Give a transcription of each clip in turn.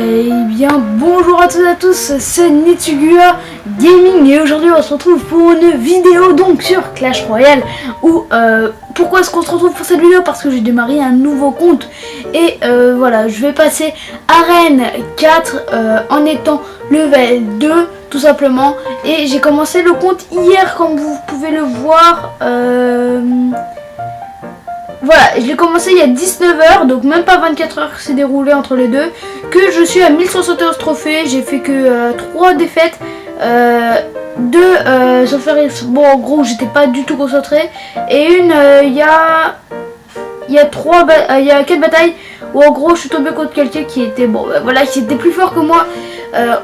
Eh bien bonjour à toutes et à tous, c'est Nitsugua Gaming et aujourd'hui on se retrouve pour une vidéo donc sur Clash Royale où pourquoi est-ce qu'on se retrouve pour cette vidéo? Parce que j'ai démarré un nouveau compte et voilà, je vais passer arène 4 en étant level 2 tout simplement, et j'ai commencé le compte hier comme vous pouvez le voir. Voilà, je l'ai commencé il y a 19 h, donc même pas 24 heures qui s'est déroulé entre les deux. Que je suis à 1071 trophées, j'ai fait que 3 défaites, 2 bon en gros j'étais pas du tout concentré, et une il y a 4 batailles où en gros je suis tombé contre quelqu'un qui était voilà, qui était plus fort que moi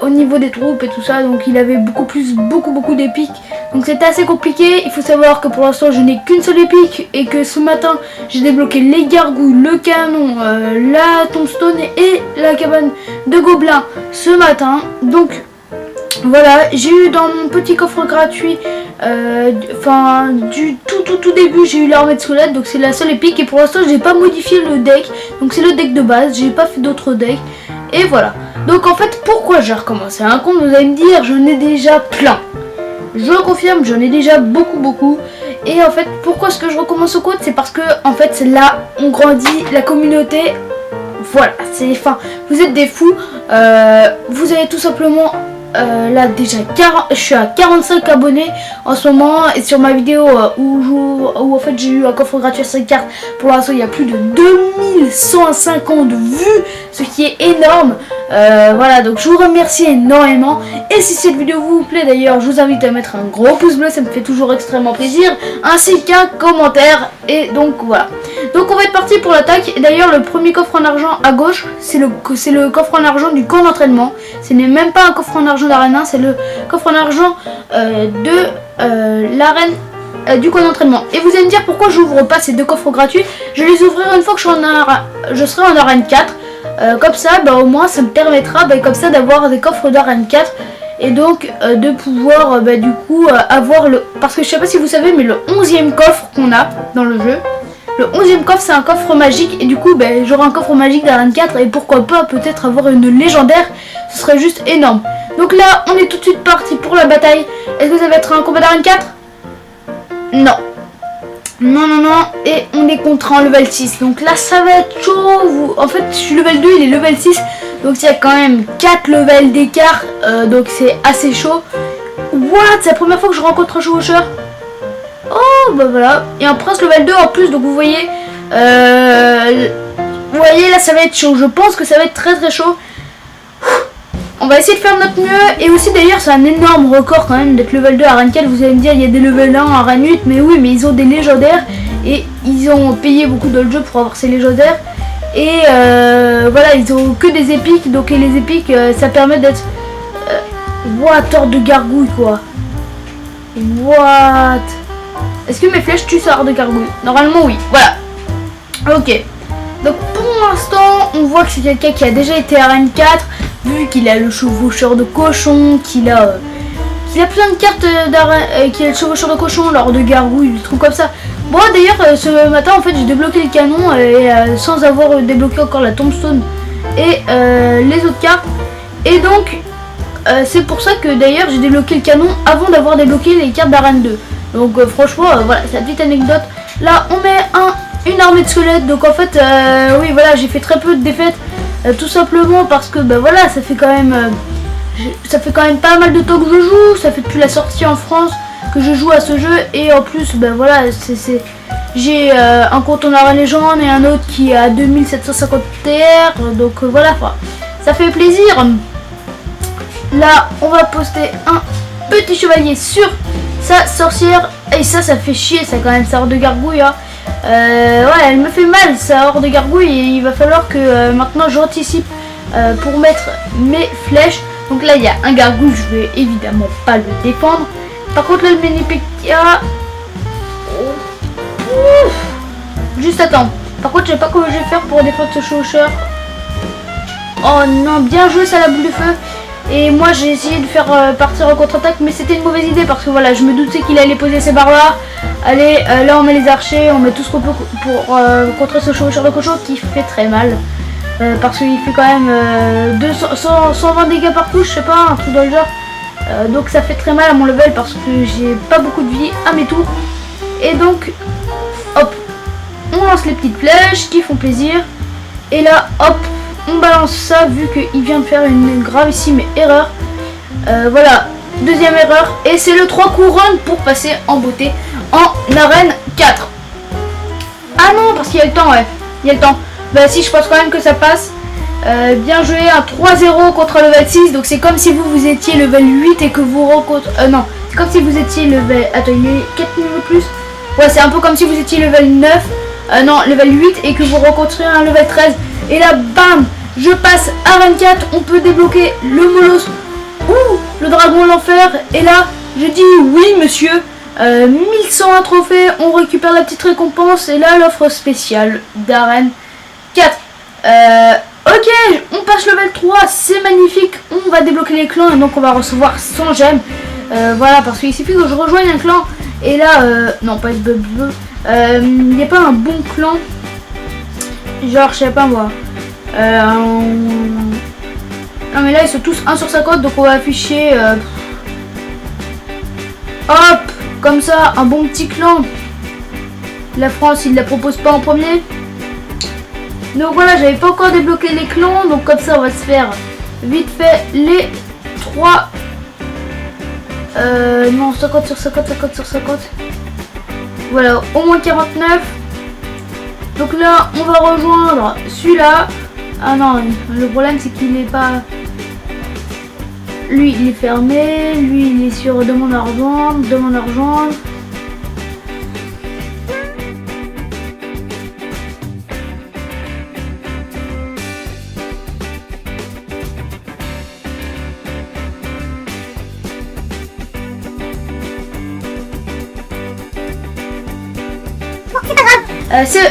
au niveau des troupes et tout ça, donc il avait beaucoup d'épiques, donc c'était assez compliqué. Il faut savoir que pour l'instant je n'ai qu'une seule épique et que ce matin j'ai débloqué les gargouilles, le canon, la tombstone et la cabane de gobelins ce matin. Donc voilà, j'ai eu dans mon petit coffre gratuit, du tout début, j'ai eu l'armée de squelettes, donc c'est la seule épique, et pour l'instant j'ai pas modifié le deck, donc c'est le deck de base, j'ai pas fait d'autres decks, et voilà. Donc en fait, pourquoi j'ai recommencé un compte, vous allez me dire, j'en ai déjà plein. Je le confirme, j'en ai déjà beaucoup, et en fait, pourquoi est-ce que je recommence au compte? C'est parce que en fait, c'est là on grandit la communauté. Voilà, vous êtes des fous, vous avez tout simplement là déjà je suis à 45 abonnés en ce moment, et sur ma vidéo où en fait j'ai eu un coffre gratuit à 5 cartes, pour l'instant il y a plus de 2150 vues, ce qui est énorme. Voilà, donc je vous remercie énormément, et si cette vidéo vous plaît d'ailleurs, je vous invite à mettre un gros pouce bleu, ça me fait toujours extrêmement plaisir, ainsi qu'un commentaire. Et donc voilà, donc on va être parti pour l'attaque. Et d'ailleurs le premier coffre en argent à gauche, c'est le coffre en argent du camp d'entraînement, ce n'est même pas un coffre en argent d'arène 1, c'est le coffre en argent de l'arène du camp d'entraînement. Et vous allez me dire pourquoi j'ouvre pas ces deux coffres gratuits. Je les ouvrirai une fois que je serai en arène 4, comme ça au moins ça me permettra comme ça d'avoir des coffres d'arène 4, et donc de pouvoir du coup avoir parce que je sais pas si vous savez, mais le 11e coffre qu'on a dans le jeu, le 11e coffre, c'est un coffre magique, et du coup j'aurai un coffre magique d'arène 4, et pourquoi pas peut-être avoir une légendaire, ce serait juste énorme. Donc là on est tout de suite parti pour la bataille. Est-ce que ça va être un combat d'arène 4? Non, et on est contre un level 6, donc là ça va être chaud. En fait je suis level 2, il est level 6, donc il y a quand même 4 levels d'écart, donc c'est assez chaud. What, c'est la première fois que je rencontre un chevaucheur. Oh voilà, et un prince level 2 en plus, donc vous voyez là ça va être chaud, je pense que ça va être très chaud. On va essayer de faire notre mieux, et aussi d'ailleurs c'est un énorme record quand même d'être level 2 à arène 4. Vous allez me dire il y a des level 1 à arène 8, mais oui, mais ils ont des légendaires et ils ont payé beaucoup de jeu pour avoir ces légendaires, et voilà, ils ont que des épiques, donc et les épiques ça permet d'être tord de gargouille quoi. What? Est-ce que mes flèches tuent ce hors de gargouille? Normalement oui, voilà. Ok, donc pour l'instant on voit que c'est quelqu'un qui a déjà été à arène 4, vu qu'il a le chevaucheur de cochon, qu'il a plein de cartes qu'il a le chevaucheur de cochon, l'or de gargouille, des trucs comme ça. Bon d'ailleurs ce matin en fait j'ai débloqué le canon, sans avoir débloqué encore la tombstone et les autres cartes, et donc c'est pour ça que d'ailleurs j'ai débloqué le canon avant d'avoir débloqué les cartes d'arène 2. Donc franchement voilà, c'est la petite anecdote. Là on met une armée de squelettes, donc en fait oui voilà, j'ai fait très peu de défaites, tout simplement parce que voilà, ça fait quand même pas mal de temps que je joue. Ça fait depuis la sortie en France que je joue à ce jeu, et en plus voilà, j'ai un compte en arène légende et un autre qui est à 2750 TR, donc voilà, ça fait plaisir. Là on va poster un petit chevalier sur sa sorcière, et ça fait chier ça quand même, ça hors de gargouille hein. Ouais, elle me fait mal ça hors de gargouille, et il va falloir que maintenant j'anticipe pour mettre mes flèches. Donc là il y a un gargouille, je vais évidemment pas le défendre. Par contre là le Menipeka, juste attends, par contre je sais pas comment je vais faire pour défendre ce chevaucheur. Oh non, bien joué ça la boule de feu. Et moi j'ai essayé de faire partir en contre-attaque, mais c'était une mauvaise idée parce que voilà, je me doutais qu'il allait poser ses barbares. Allez, là on met les archers, on met tout ce qu'on peut pour contrer ce chevaucheur de cochon qui fait très mal. parce qu'il fait quand même 120 dégâts par touche, je sais pas, un truc dans le genre. Donc ça fait très mal à mon level parce que j'ai pas beaucoup de vie à mes tours. Et donc, hop, on lance les petites flèches qui font plaisir. Et là, hop, on balance ça vu qu'il vient de faire une gravissime erreur. Voilà, deuxième erreur. Et c'est le 3 couronnes pour passer en beauté en arène 4. Ah non, parce qu'il y a le temps, ouais. Il y a le temps. Bah si, je pense quand même que ça passe. Bien joué, un 3-0 contre level 6. Donc c'est comme si vous étiez level 8 et que vous rencontrez... non, c'est comme si vous étiez level... Attends, il est 4 niveaux plus. Ouais, c'est un peu comme si vous étiez level 9. Non, level 8 et que vous rencontrez un level 13. Et là, bam, je passe à 24. On peut débloquer le Molos. Ouh, le dragon de l'enfer. Et là, je dis oui, monsieur. 1101 trophées. On récupère la petite récompense. Et là, l'offre spéciale d'arène 4. Ok, on passe level 3. C'est magnifique. On va débloquer les clans. Et donc, on va recevoir 100 gemmes. Voilà, parce qu'il suffit que je rejoigne un clan. Et là, non, pas de bleu. Il n'y a pas un bon clan. Genre, je sais pas moi. Non, mais là, ils sont tous 1 sur 50. Donc, on va afficher. Hop, comme ça, un bon petit clan. La France, il ne la propose pas en premier. Donc voilà, j'avais pas encore débloqué les clans. Donc, comme ça, on va se faire vite fait les 3. Non, 50 sur 50, 50 sur 50. Voilà, au moins 49. Donc là, on va rejoindre celui-là. Ah non, le problème c'est qu'il n'est pas... Lui, il est fermé. Lui, il est sur demande à revendre, demande à rejoindre.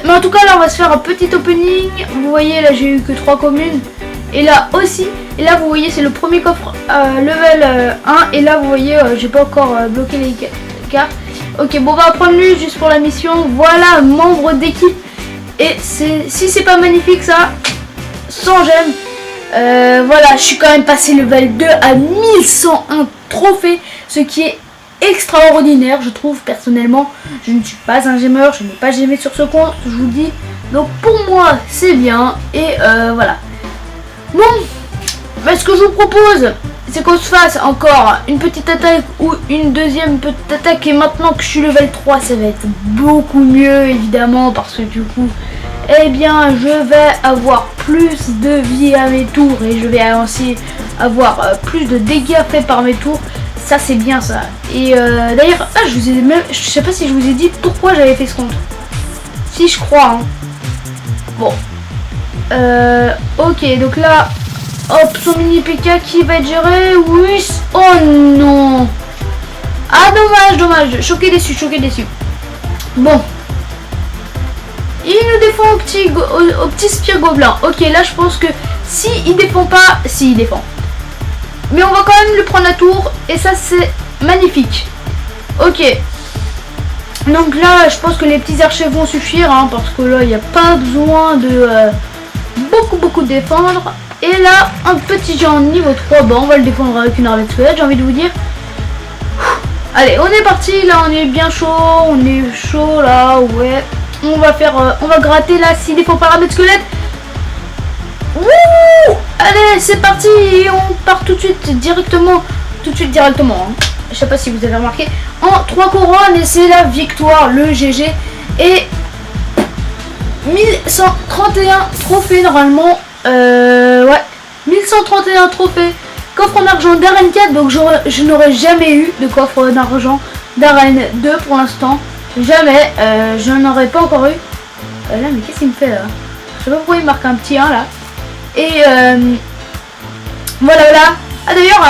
Mais en tout cas là on va se faire un petit opening. Vous voyez là j'ai eu que 3 communes. Et là aussi. Et là vous voyez c'est le premier coffre level 1. Et là vous voyez j'ai pas encore bloqué les cartes. Ok, bon on va prendre lui juste pour la mission. Voilà, membre d'équipe. Et si c'est pas magnifique ça, 100 gemmes. Voilà, je suis quand même passé level 2 à 1101 trophées. Ce qui est extraordinaire, je trouve. Personnellement, je ne suis pas un gamer, je n'ai pas gémé sur ce compte, je vous dis. Donc pour moi c'est bien. Et voilà. Bon, bah, ce que je vous propose c'est qu'on se fasse encore une petite attaque ou une deuxième petite attaque. Et maintenant que je suis level 3 ça va être beaucoup mieux évidemment, parce que du coup eh bien je vais avoir plus de vie à mes tours. Et je vais aussi avoir plus de dégâts faits par mes tours. Ça c'est bien ça. Et d'ailleurs, je sais pas si je vous ai dit pourquoi j'avais fait ce compte. Si, je crois. Hein. Bon. Ok, donc là, hop, son mini PK qui va être géré. Oui. Oh non. Ah dommage, dommage. Choqué, déçu, choqué, déçu. Bon. Il nous défend au petit spire gobelin. Ok, là je pense que si il défend pas, si il défend. Mais on va quand même le prendre à tour. Et ça c'est magnifique. Ok. Donc là je pense que les petits archers vont suffire. Hein, parce que là il n'y a pas besoin de beaucoup défendre. Et là un petit géant niveau 3. Bon on va le défendre avec une armée de squelettes. J'ai envie de vous dire. Allez on est parti. Là on est bien chaud. On est chaud là. Ouais. On va faire. On va gratter là. S'il défend pas l'armée de squelettes. Wouh! Allez, c'est parti. On part tout de suite directement. Hein. Je sais pas si vous avez remarqué. En 3 couronnes et c'est la victoire, le GG. Et 1131 trophées normalement. Ouais. 1131 trophées. Coffre en argent d'arène 4. Donc je n'aurais jamais eu de coffre d'argent d'arène 2 pour l'instant. Jamais. Je n'en aurais pas encore eu. Là, mais qu'est-ce qu'il me fait là? Je sais pas pourquoi il marque un petit 1 là. Et voilà. Ah d'ailleurs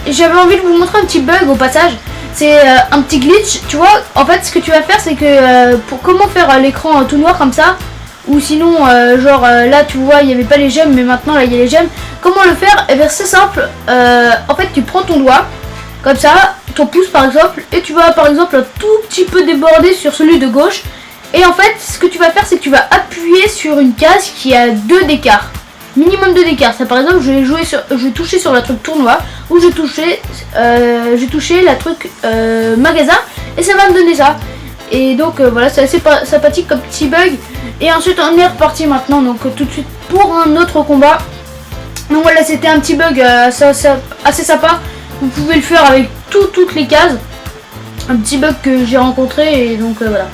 j'avais envie de vous montrer un petit bug au passage. C'est un petit glitch, tu vois. En fait ce que tu vas faire c'est que pour comment faire l'écran tout noir comme ça. Ou sinon genre là tu vois il n'y avait pas les gemmes. Mais maintenant là il y a les gemmes. Comment le faire? Et bien c'est simple. En fait tu prends ton doigt comme ça, ton pouce par exemple. Et tu vas par exemple un tout petit peu déborder sur celui de gauche. Et en fait ce que tu vas faire c'est que tu vas appuyer sur une case qui a 2 d'écart. minimum de d'écart. Ça par exemple, je vais toucher sur la truc tournoi ou j'ai touché la truc magasin et ça va me donner ça. Et donc voilà, c'est assez sympathique comme petit bug. Et ensuite on est reparti maintenant, donc tout de suite pour un autre combat. Donc voilà, c'était un petit bug assez sympa. Vous pouvez le faire avec toutes les cases. Un petit bug que j'ai rencontré et donc voilà.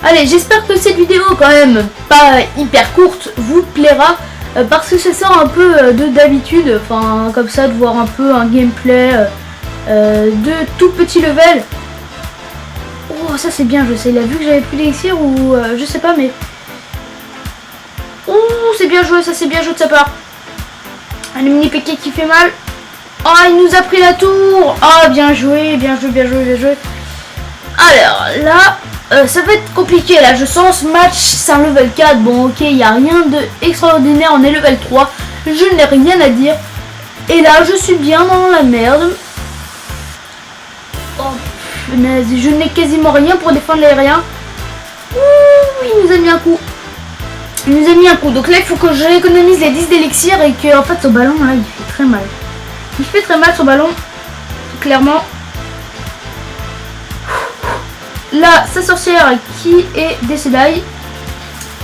Allez, j'espère que cette vidéo quand même pas hyper courte vous plaira. Parce que ça sort un peu de d'habitude. Enfin comme ça, de voir un peu un gameplay de tout petit level. Oh, ça c'est bien, je sais. Il a vu que j'avais plus d'élixir ou je sais pas, mais... Ouh, c'est bien joué, ça c'est bien joué de sa part. Un mini piqué qui fait mal. Oh, il nous a pris la tour. Ah, bien joué, bien joué, bien joué, bien joué. Alors, là, ça va être compliqué. Là, je sens ce match, c'est un level 4. Bon, ok, il n'y a rien d'extraordinaire. On est level 3. Je n'ai rien à dire. Et là, je suis bien dans la merde. Oh, punaise, je n'ai quasiment rien pour défendre l'aérien. Ouh, il nous a mis un coup. Il nous a mis un coup. Donc là, il faut que je rééconomise les 10 d'élixir et que, en fait, ce ballon, là, il fait très mal. Il fait très mal, ce ballon. Clairement. Là, sa sorcière qui est décédée.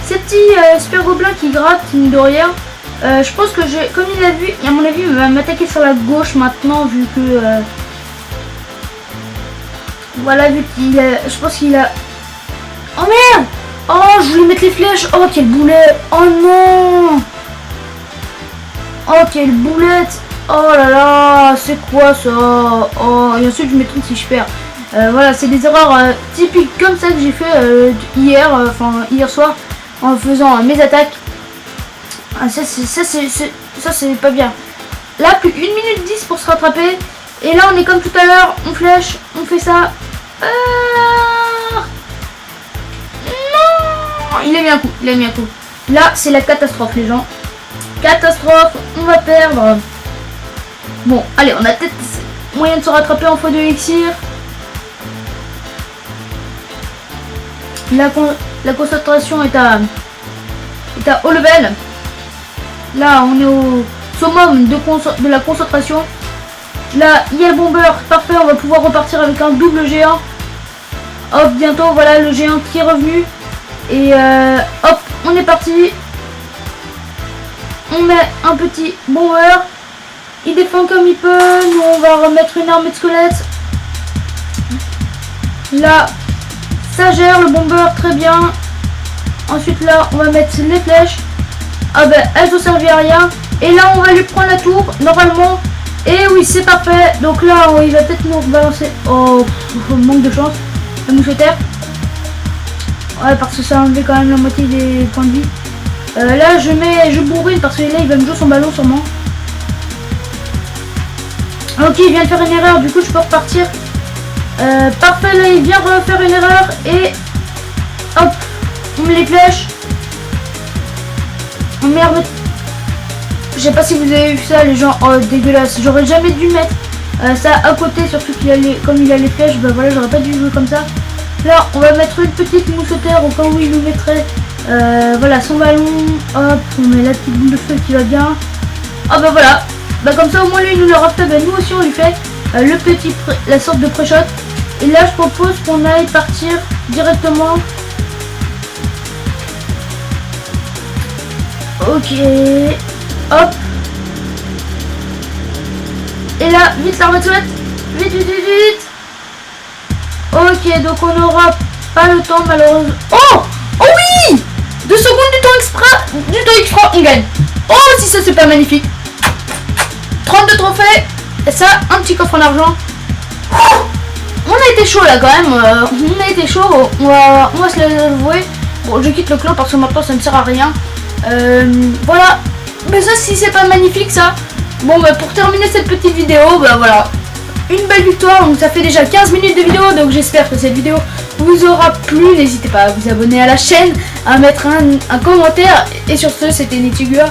Ces petits super gobelins qui grattent, mine de rien. Je pense que comme il a vu, à mon avis, il va m'attaquer sur la gauche maintenant, vu que... voilà, vu qu'il a... Je pense qu'il a... Oh merde! Oh, je voulais mettre les flèches. Oh, quelle boulette. Oh non. Oh, quelle boulette. Oh là là, c'est quoi ça? Oh, et ensuite je m'étonne si je perds. Voilà, c'est des erreurs typiques comme ça que j'ai fait hier soir en faisant mes attaques. Ah, ça c'est pas bien. Là, plus 1 minute 10 pour se rattraper. Et là, on est comme tout à l'heure, on flèche, on fait ça. Non, il a mis un coup, il a mis un coup. Là, c'est la catastrophe, les gens. Catastrophe, on va perdre. Bon, allez, on a peut-être moyen de se rattraper en x2 élixir. La concentration est à haut level. Là, on est au summum de la concentration. Là, il y a le bomber. Parfait, on va pouvoir repartir avec un double géant. Hop, bientôt, voilà le géant qui est revenu. Et hop, on est parti. On met un petit bomber. Il défend comme il peut. Nous, on va remettre une armée de squelettes. Là, ça gère le bomber très bien. Ensuite, là, on va mettre les flèches. Ah ben, elles ont servi à rien. Et là, on va lui prendre la tour, normalement. Et oui, c'est parfait. Donc là, il va peut-être nous rebalancer. Oh, manque de chance. La mousquetaire. Ouais, parce que ça a enlevé quand même la moitié des points de vie. Là, je bourrine parce que là, il va me jouer son ballon sûrement. Ok, il vient de faire une erreur, du coup je peux repartir. Parfait, là il vient refaire une erreur et hop, on met les flèches. On met je sais pas si vous avez vu ça les gens, oh dégueulasse, j'aurais jamais dû mettre ça à côté, surtout comme il a les flèches, bah voilà, j'aurais pas dû jouer comme ça. Là on va mettre une petite mousquetaire au cas où il nous mettrait voilà son ballon, hop, on met la petite boule de feu qui va bien. Ah bah voilà. Bah comme ça au moins lui il nous l'aura fait, bah nous aussi on lui fait la sorte de pré-shot. Et là je propose qu'on aille partir directement. Ok. Hop. Et là, vite l'armée de squelette. Vite, vite, vite, vite. Ok, donc on n'aura pas le temps malheureusement. Oh. Oh oui. 2 secondes du temps extra, on gagne. Oh si ça c'est pas magnifique. 32 trophées, et ça, un petit coffre en argent. On a été chaud là quand même, on a été chaud, on va se l'avouer. Bon, je quitte le clan parce que maintenant ça ne sert à rien. Voilà, mais ça si c'est pas magnifique ça. Bon bah pour terminer cette petite vidéo, bah voilà, une belle victoire, donc ça fait déjà 15 minutes de vidéo, donc j'espère que cette vidéo vous aura plu. N'hésitez pas à vous abonner à la chaîne, à mettre un commentaire, et sur ce c'était Nitigueur.